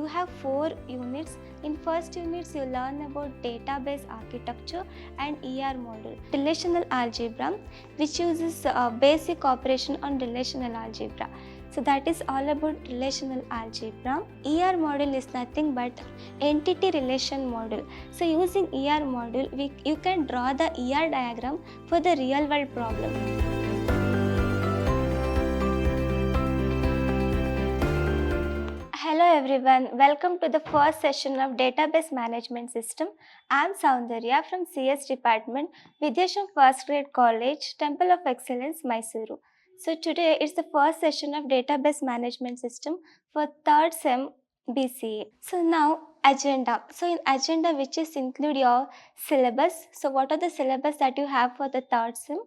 you have 4 units. In first units, you learn about database architecture and ER module. Relational algebra, which uses basic operation on relational algebra. So that is all about relational algebra. ER module is nothing but entity relation module. So using ER module, you can draw the ER diagram for the real world problem. Hello everyone, welcome to the first session of Database Management System. I am Soundarya from CS Department, Vidhyaashram First Grade College, Temple of Excellence, MYSURU. So today it's the first session of Database Management System for third Sem Bca. So now agenda. So in agenda, which is include your syllabus. So what are the syllabus that you have for the third Sem?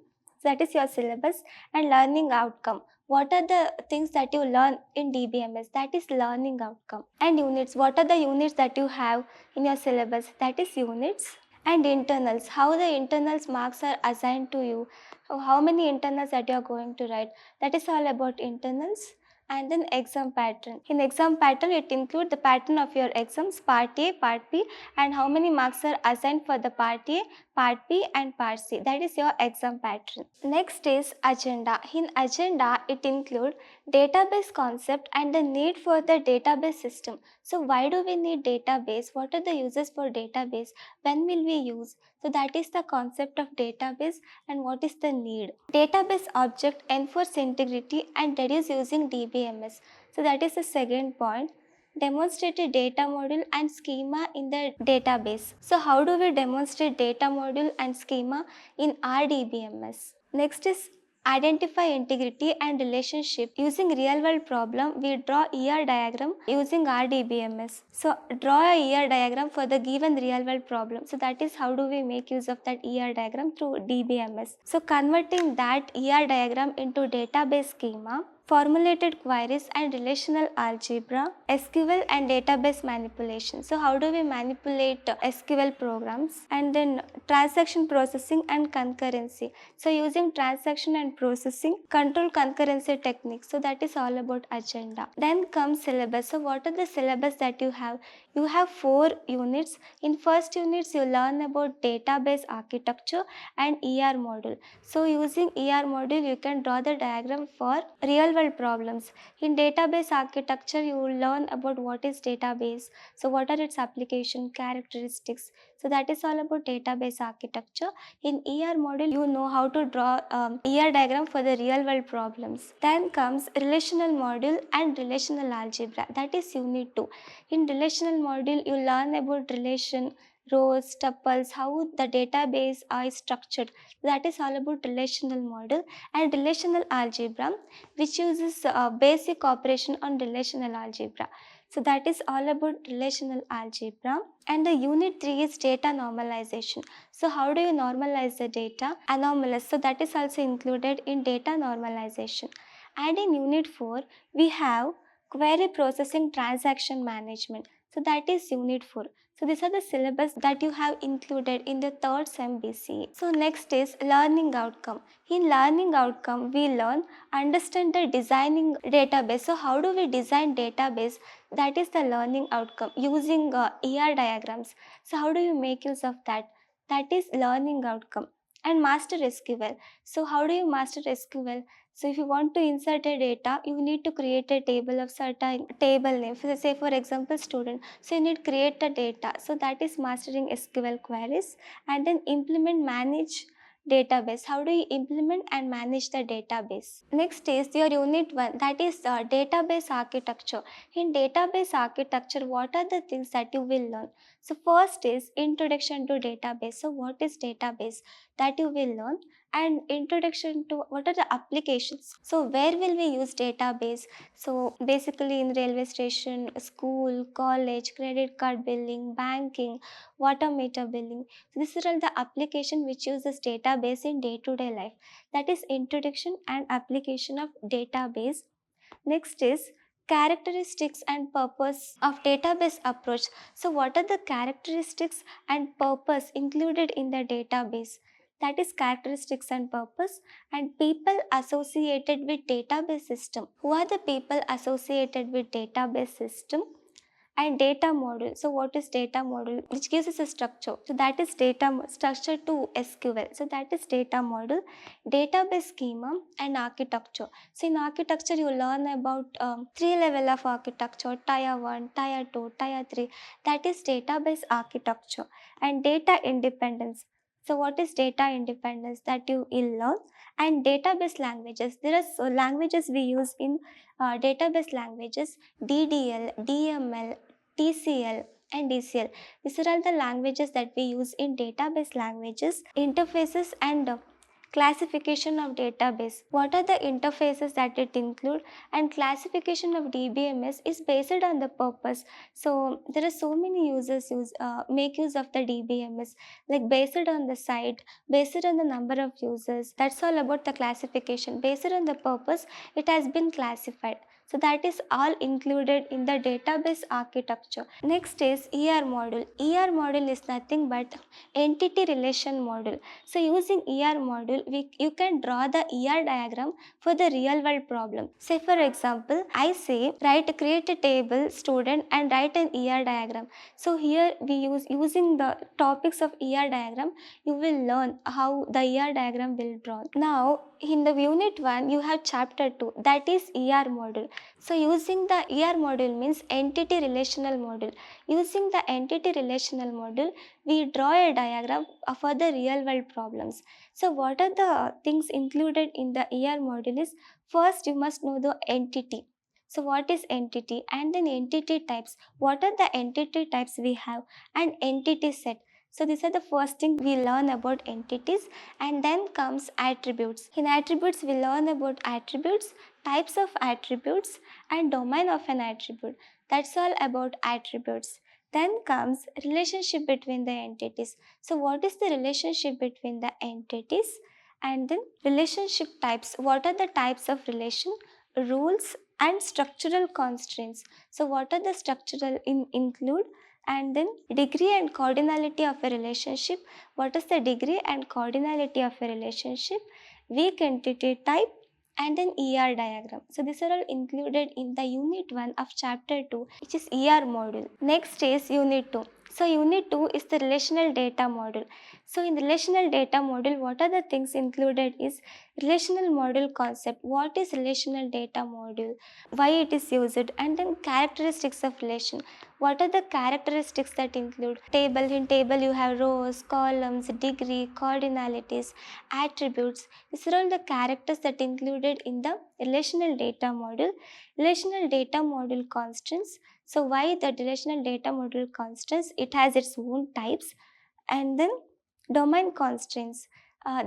That is your syllabus and learning outcome. What are the things that you learn in DBMS? That is learning outcome. And units. What are the units that you have in your syllabus? That is units. And internals. How the internals marks are assigned to you. How many internals that you are going to write. That is all about internals. And then exam pattern. In exam pattern, it includes the pattern of your exams, part A, part B, and how many marks are assigned for the part A, part B and part C. That is your exam pattern. Next is agenda. In agenda, it includes database concept and the need for the database system. So why do we need database? What are the uses for database? When will we use? So that is the concept of database and what is the need. Database object enforce integrity and reduce using DBMS. So that is the second point. Demonstrate a data module and schema in the database. So how do we demonstrate data module and schema in RDBMS? Next is identify integrity and relationship. Using real world problem, we draw ER diagram using RDBMS. So draw a ER diagram for the given real world problem. So that is how do we make use of that ER diagram through DBMS. So converting that ER diagram into database schema, formulated queries and relational algebra, SQL and database manipulation. So how do we manipulate SQL programs? And then transaction processing and concurrency. So using transaction and processing, control concurrency techniques. So that is all about agenda. Then comes syllabus. So what are the syllabus that you have? You have 4 units. In first units, you learn about database architecture and ER module. So using ER module, you can draw the diagram for real world problems. In database architecture, you will learn about what is database. So what are its application characteristics. So that is all about database architecture. In ER module, you know how to draw ER diagram for the real world problems. Then comes relational module and relational algebra. That is unit 2. In relational module, you learn about relation, rows, tuples, how the database is structured. That is all about relational model. And relational algebra, which uses basic operation on relational algebra. So that is all about relational algebra. And the unit 3 is data normalization. So how do you normalize the data? Anomalous. So that is also included in data normalization. And in unit 4, we have query processing transaction management. So that is unit 4. So these are the syllabus that you have included in the third Sem Bca. So next is learning outcome. In learning outcome, we learn, understand the designing database. So how do we design database? That is the learning outcome using ER diagrams. So how do you make use of that? That is learning outcome. And master SQL. So how do you master SQL? So if you want to insert a data, you need to create a table of certain table name. Say for example, student. So you need to create the data. So that is mastering SQL queries. And then implement, manage database. How do you implement and manage the database? Next is your unit 1, that is database architecture. In database architecture, what are the things that you will learn? So first is introduction to database. So what is database? That you will learn. And introduction to what are the applications. So where will we use database? So basically in railway station, school, college, credit card billing, banking, water meter billing. So these are all the application which uses database in day-to-day life. That is introduction and application of database. Next is characteristics and purpose of database approach. So what are the characteristics and purpose included in the database? That is characteristics and purpose. And people associated with database system. Who are the people associated with database system? and data model. So what is data model? Which gives us a structure. So that is structure to SQL. So that is data model, database schema, and architecture. So in architecture, you learn about 3 level of architecture: tier 1, tier 2, tier 3. That is database architecture. And data independence. So what is data independence? That you will learn. And database languages. There are languages we use in database languages: DDL, DML, TCL, and DCL. These are all the languages that we use in database languages. Interfaces and classification of database. What are the interfaces that it include? And classification of DBMS is based on the purpose. So there are so many users make use of the DBMS, like based on the site, based on the number of users. That's all about the classification. Based on the purpose, it has been classified. So that is all included in the database architecture. Next is ER model. ER model is nothing but entity relation model. So using ER model, you can draw the ER diagram for the real world problem. Say for example, I say create a table student and write an ER diagram. So here we using the topics of ER diagram, you will learn how the ER diagram will draw. Now in the unit 1 you have chapter 2, that is ER model. So using the ER model means entity relational model. Using the entity relational model, we draw a diagram for the real world problems. So what are the things included in the ER model is, first you must know the entity. So what is entity? And then entity types. What are the entity types we have? And entity set. So these are the first thing we learn about entities. And then comes attributes. In attributes we learn about attributes, types of attributes, and domain of an attribute. That's all about attributes. Then comes relationship between the entities. So what is the relationship between the entities? And then relationship types. What are the types of relation? Rules and structural constraints. So what are the structural include? And then degree and cardinality of a relationship. What is the degree and cardinality of a relationship? Weak entity type, and then ER diagram. So these are all included in the unit 1 of chapter 2, which is ER module. Next is unit 2. So unit 2 is the relational data model. So in relational data model, what are the things included is relational model concept. What is relational data model? Why it is used? And then characteristics of relation. What are the characteristics that include? Table. In table you have rows, columns, degree, cardinalities, attributes. These are all the characters that included in the relational data model. Relational data model constants. So why the relational data model constants? It has its own types. And then domain constraints.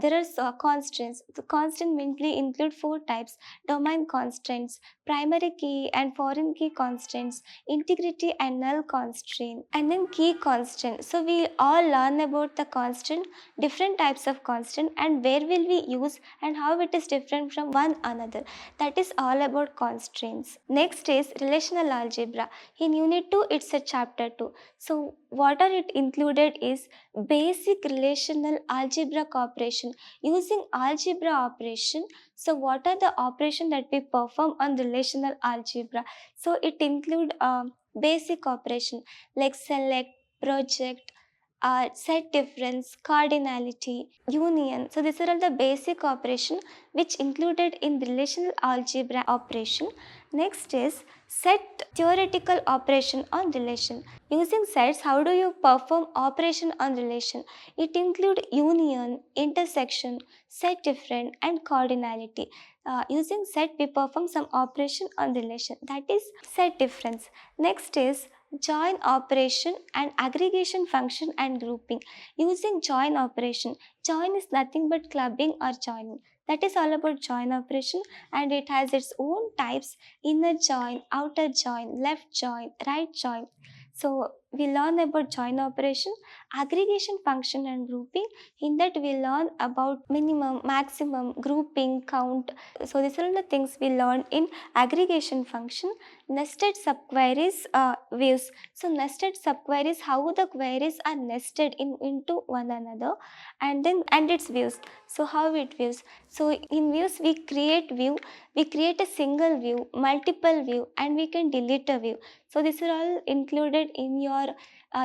There are constraints. The constant mainly include 4 types: domain constraints, primary key and foreign key constraints, integrity and null constraint, and then key constant. So we all learn about the constant, different types of constant, and where will we use and how it is different from one another. That is all about constraints. Next is relational algebra. In unit 2, it's a chapter 2. So what are it included is basic relational algebraic operation. Using algebra operation, so what are the operation that we perform on relational algebra? So it include basic operation like select, project, set difference, cardinality, union. So these are all the basic operation which included in relational algebra operation. Next is set theoretical operation on relation. Using sets, how do you perform operation on relation? It include union, intersection, set different, and cardinality. Using set, we perform some operation on relation, that is set difference. Next is join operation and aggregation function and grouping. Using join operation, join is nothing but clubbing or joining. That is all about join operation, and it has its own types: inner join, outer join, left join, right join. So we learn about join operation, aggregation function and grouping. In that we learn about minimum, maximum, grouping, count. So these are all the things we learn in aggregation function. Nested subqueries, views. So nested subqueries, how the queries are nested into one another, and its views. So how it views. So in views we create view, we create a single view, multiple view, and we can delete a view. So these are all included in your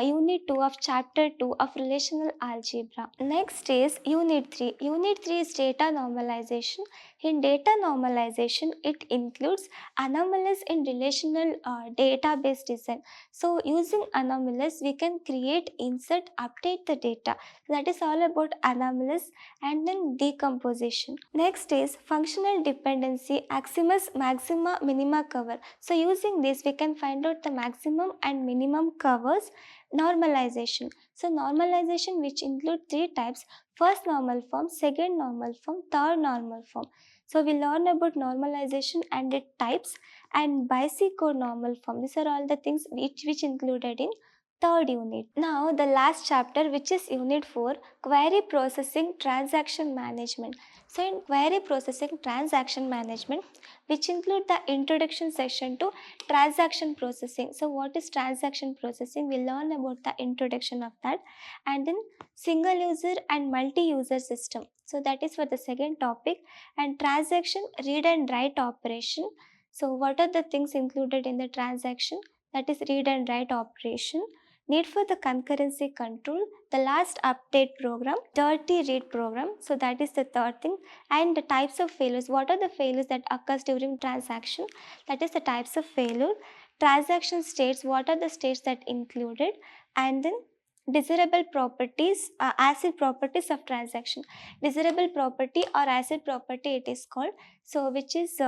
unit 2 of chapter 2 of relational algebra. Next is unit 3. Unit 3 is data normalization. In data normalization, it includes anomalies in relational database design. So using anomalies, we can create, insert, update the data. That is all about anomalies and then decomposition. Next is functional dependency, axios, maxima, minima cover. So using this, we can find out the maximum and minimum covers. Normalization. So normalization, which include 3 types: first normal form, second normal form, third normal form. So we learn about normalization and its types and biseconormal form. These are all the things which included in third unit. Now the last chapter, which is unit 4, query processing transaction management. So in query processing transaction management, which include the introduction section to transaction processing. So what is transaction processing? We learn about the introduction of that, and then single user and multi-user system. So that is for the second topic. And transaction read and write operation. So what are the things included in the transaction? That is read and write operation. Need for the concurrency control, the last update program, dirty read program. So that is the third thing. And the types of failures. What are the failures that occurs during transaction? That is the types of failure. Transaction states, what are the states that included? And then desirable properties, acid properties of transaction. Desirable property or acid property it is called. So which is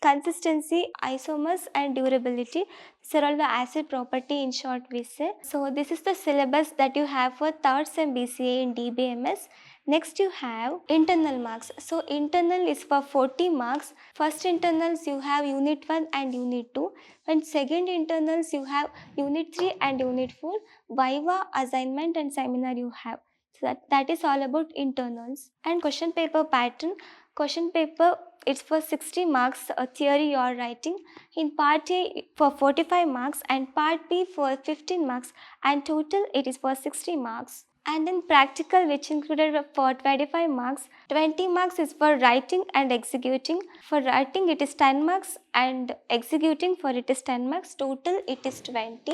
consistency, isomers and durability. These are all the acid property in short we say. So this is the syllabus that you have for third Sem Bca in DBMS. Next you have internal marks. So internal is for 40 marks. First internals you have unit 1 and unit 2. And second internals you have unit 3 and unit 4. Viva, assignment and seminar you have. So that is all about internals. And question paper pattern. Question paper, it's for 60 marks, a theory you are writing. In part A for 45 marks and part B for 15 marks, and total it is for 60 marks. And then practical, which included for 25 marks. 20 marks is for writing and executing. For writing it is 10 marks and executing for it is 10 marks. Total it is 20.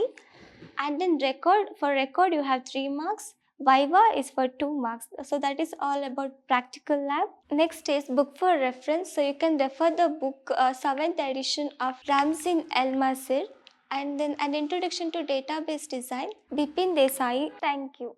And then record, for record you have 3 marks. Viva is for 2 marks. So that is all about practical lab. Next is book for reference. So you can refer the book 7th edition of Ramzin El-Masir, and then an introduction to database design, Bipin Desai. Thank you.